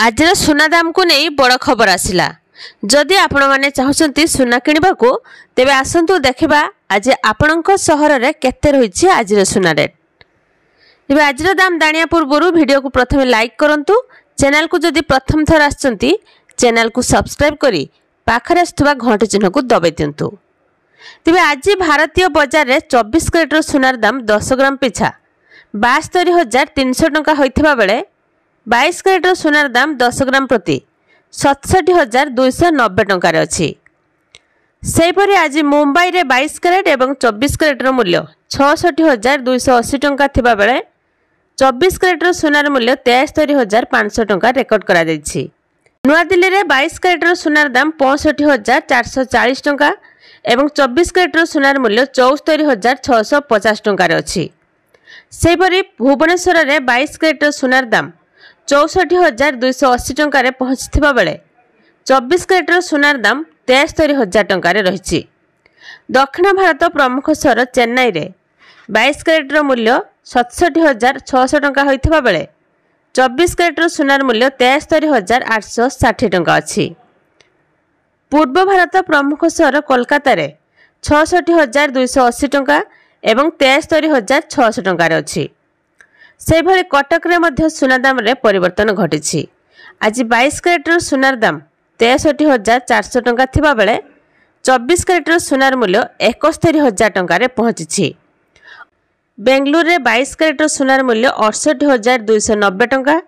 आज सुना दाम को नहीं बड़ खबर आसला। जदि आपण मैंने चाहते सुना किणवा को तेबे आसंतु देखा आज आपण सहर में केते रही आज सुना रेट। तेबे आज दाम जानिया पूर्व वीडियो को प्रथम लाइक करंतु, चैनल को जदि प्रथम थर आछंती चैनल को सब्सक्राइब करी पाखरे आसुवा घंटी चिन्ह को दबाई दिंतु। तेबे आज भारतीय बजार में 24 कैरेटर सुनार दाम 10 ग्राम पिछा 72,300 टंका होइथिबा बेले 22 कैरेटर सुनार दाम 10 ग्राम प्रति 67,290 टंकार अछि। सेहीपरि आज मुंबई रे 22 कैरेट एवं 24 कैरेटर मूल्य 66,280 टंका थिबा बेले 24 कैरेटर सुनार मूल्य 73,500 टंका रेकर्ड करा दैछि। नुआ दिल्ली रे 22 कैरेटर सुनार दाम 65,440 टंका एवं 24 कैरेटर सुनार मूल्य 74,650 टंकार अछि। सेहीपरि भुवनेश्वर रे 22 कैरेटर सुनार दाम 64,280 टंका पहुंचथिबा बेले 24 कैरेटर सुनार दाम 73,000 टंका रही। दक्षिण भारत प्रमुख सहर चेन्नई रे 22 कैरेटर मूल्य 67,600 टंका होइथिबा बेले 24 कैरेटर सुनार मूल्य 73,860 टंका अछि। पूर्व भारत प्रमुख सहर कोलकाता रे 66,280 टंका एवं 73,600 टंकार अछि। सेहीभଳି कटक रे मध्य सुना दाम रे परिवर्तन घटिछि। आज 22 कैरेटर सुनार दाम 63,400 टंका थिबा बेले 24 कैरेटर सुनार मूल्य 71,000 टंका रे पहुंचिछि। बेंगलुरु रे 22 कैरेटर सुनार मूल्य 68,290 टंका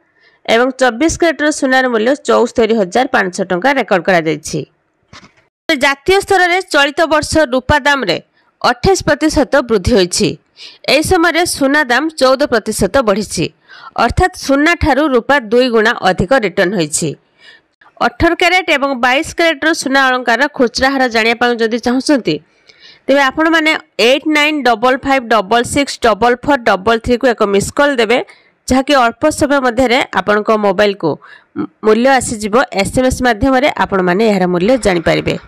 एवं 24 कैरेटर सुनार मूल्य 74,500 टंका रेकर्ड करा दैछि। जातीय स्तर रे चलित वर्ष रूपा दाम रे 28% वृद्धि होइछि। एही समय सुना दाम 14% बढ़ी, अर्थात सुना ठारू रूपा 2 गुणा अधिक रिटर्न होइछि। 18 कैरेट एवं 22 कैरेटर सुना अलंकार खुचरा हार जानिया जदि चाहते तेबे आपण माने 8955664433 को एक मिस कॉल देबे, जहाँकि अल्प समय मध्य आपण मोबाइल को मूल्य आसीजिवो। SMS माध्यम आपण माने यार मूल्य जानि पारिबे।